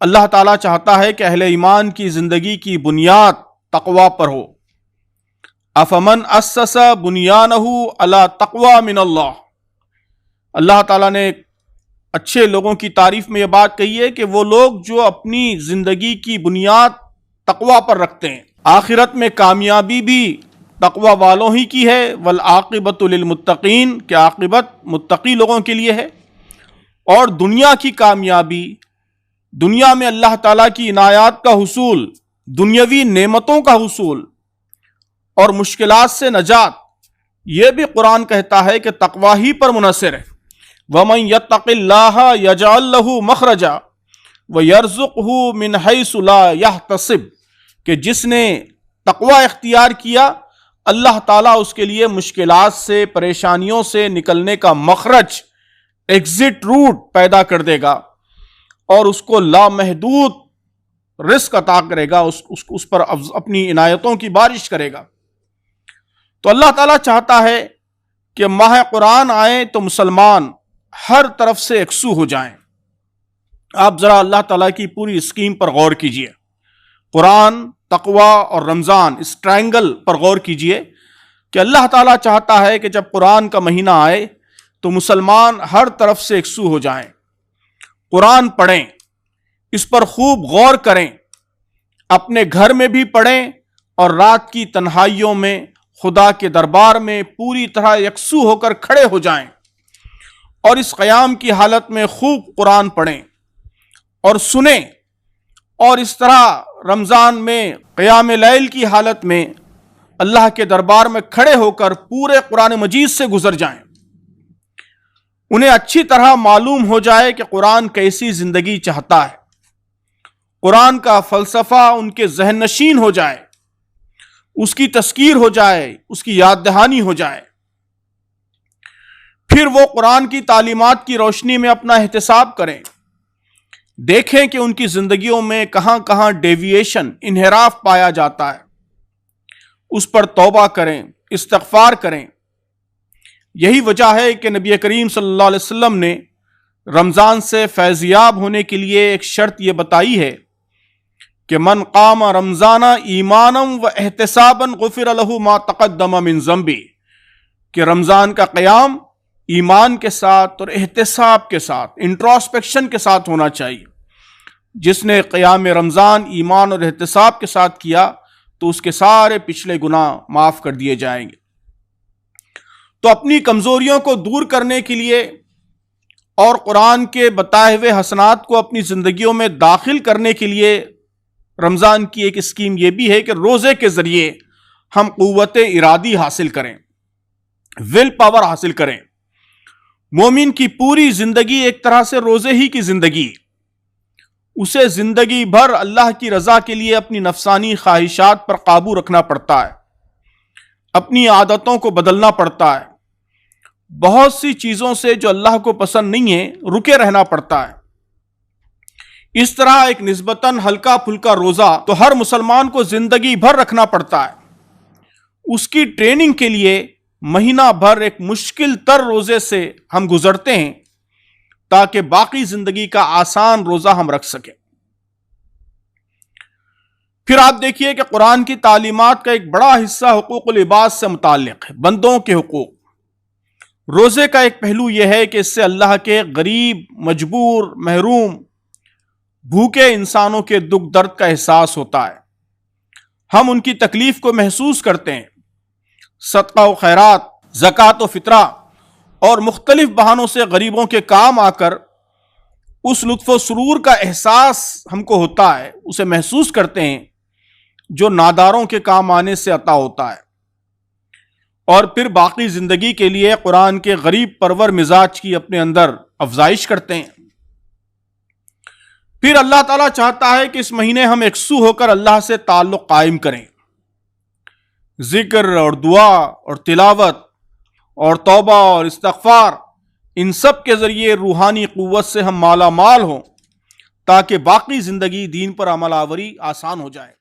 اللہ تعالیٰ چاہتا ہے کہ اہل ایمان کی زندگی کی بنیاد تقوی پر ہو۔ افمن اسس بنیانہ علی تقوی من اللہ، اللہ تعالیٰ نے اچھے لوگوں کی تعریف میں یہ بات کہی ہے کہ وہ لوگ جو اپنی زندگی کی بنیاد تقوی پر رکھتے ہیں، آخرت میں کامیابی بھی تقوی والوں ہی کی ہے۔ والعاقبۃ للمتقین، کہ عاقبت متقی لوگوں کے لیے ہے۔ اور دنیا کی کامیابی، دنیا میں اللہ تعالیٰ کی عنایات کا حصول، دنیاوی نعمتوں کا حصول اور مشکلات سے نجات، یہ بھی قرآن کہتا ہے کہ تقوی ہی پر منحصر ہے۔ وَمَن يَتَّقِ اللَّهَ يَجْعَل لَّهُ مَخْرَجًا وَيَرْزُقْهُ مِنْ حَيْثُ لَا يَحْتَسِبُ، کہ جس نے تقوی اختیار کیا اللہ تعالیٰ اس کے لیے مشکلات سے، پریشانیوں سے نکلنے کا مخرج، ایگزٹ روٹ پیدا کر دے گا اور اس کو لامحدود رزق عطا کرے گا، اس پر اپنی عنایتوں کی بارش کرے گا۔ تو اللہ تعالیٰ چاہتا ہے کہ ماہ قرآن آئے تو مسلمان ہر طرف سے یکسو ہو جائیں۔ آپ ذرا اللہ تعالیٰ کی پوری اسکیم پر غور کیجئے، قرآن، تقوی اور رمضان، اس ٹرائنگل پر غور کیجئے کہ اللہ تعالیٰ چاہتا ہے کہ جب قرآن کا مہینہ آئے تو مسلمان ہر طرف سے یکسو ہو جائیں، قرآن پڑھیں، اس پر خوب غور کریں، اپنے گھر میں بھی پڑھیں اور رات کی تنہائیوں میں خدا کے دربار میں پوری طرح یکسو ہو کر کھڑے ہو جائیں اور اس قیام کی حالت میں خوب قرآن پڑھیں اور سنیں، اور اس طرح رمضان میں قیام لیل کی حالت میں اللہ کے دربار میں کھڑے ہو کر پورے قرآن مجید سے گزر جائیں۔ انہیں اچھی طرح معلوم ہو جائے کہ قرآن کیسی زندگی چاہتا ہے، قرآن کا فلسفہ ان کے ذہن نشین ہو جائے، اس کی تذکیر ہو جائے، اس کی یاد دہانی ہو جائے۔ پھر وہ قرآن کی تعلیمات کی روشنی میں اپنا احتساب کریں، دیکھیں کہ ان کی زندگیوں میں کہاں کہاں ڈیویشن، انحراف پایا جاتا ہے، اس پر توبہ کریں، استغفار کریں۔ یہی وجہ ہے کہ نبی کریم صلی اللہ علیہ وسلم نے رمضان سے فیضیاب ہونے کے لیے ایک شرط یہ بتائی ہے کہ من قام رمضان ایمانا و احتسابا غفر له ما تقدم من ذنبہ، کہ رمضان کا قیام ایمان کے ساتھ اور احتساب کے ساتھ، انٹراسپیکشن کے ساتھ ہونا چاہیے۔ جس نے قیام رمضان ایمان اور احتساب کے ساتھ کیا تو اس کے سارے پچھلے گناہ معاف کر دیے جائیں گے۔ تو اپنی کمزوریوں کو دور کرنے کے لیے اور قرآن کے بتائے ہوئے حسنات کو اپنی زندگیوں میں داخل کرنے کے لیے رمضان کی ایک اسکیم یہ بھی ہے کہ روزے کے ذریعے ہم قوت ارادی حاصل کریں، ول پاور حاصل کریں۔ مومن کی پوری زندگی ایک طرح سے روزے ہی کی زندگی، اسے زندگی بھر اللہ کی رضا کے لیے اپنی نفسانی خواہشات پر قابو رکھنا پڑتا ہے، اپنی عادتوں کو بدلنا پڑتا ہے، بہت سی چیزوں سے جو اللہ کو پسند نہیں ہے رکے رہنا پڑتا ہے۔ اس طرح ایک نسبتاً ہلکا پھلکا روزہ تو ہر مسلمان کو زندگی بھر رکھنا پڑتا ہے۔ اس کی ٹریننگ کے لیے مہینہ بھر ایک مشکل تر روزے سے ہم گزرتے ہیں تاکہ باقی زندگی کا آسان روزہ ہم رکھ سکیں۔ پھر آپ دیکھیے کہ قرآن کی تعلیمات کا ایک بڑا حصہ حقوق العباد سے متعلق ہے، بندوں کے حقوق۔ روزے کا ایک پہلو یہ ہے کہ اس سے اللہ کے غریب، مجبور، محروم، بھوکے انسانوں کے دکھ درد کا احساس ہوتا ہے، ہم ان کی تکلیف کو محسوس کرتے ہیں۔ صدقہ و خیرات، زکوٰۃ و فطرہ اور مختلف بہانوں سے غریبوں کے کام آ کر اس لطف و سرور کا احساس ہم کو ہوتا ہے، اسے محسوس کرتے ہیں جو ناداروں کے کام آنے سے عطا ہوتا ہے۔ اور پھر باقی زندگی کے لیے قرآن کے غریب پرور مزاج کی اپنے اندر افزائش کرتے ہیں۔ پھر اللہ تعالیٰ چاہتا ہے کہ اس مہینے ہم یکسو ہو کر اللہ سے تعلق قائم کریں، ذکر اور دعا اور تلاوت اور توبہ اور استغفار، ان سب کے ذریعے روحانی قوت سے ہم مالا مال ہوں تاکہ باقی زندگی دین پر عمل آوری آسان ہو جائے۔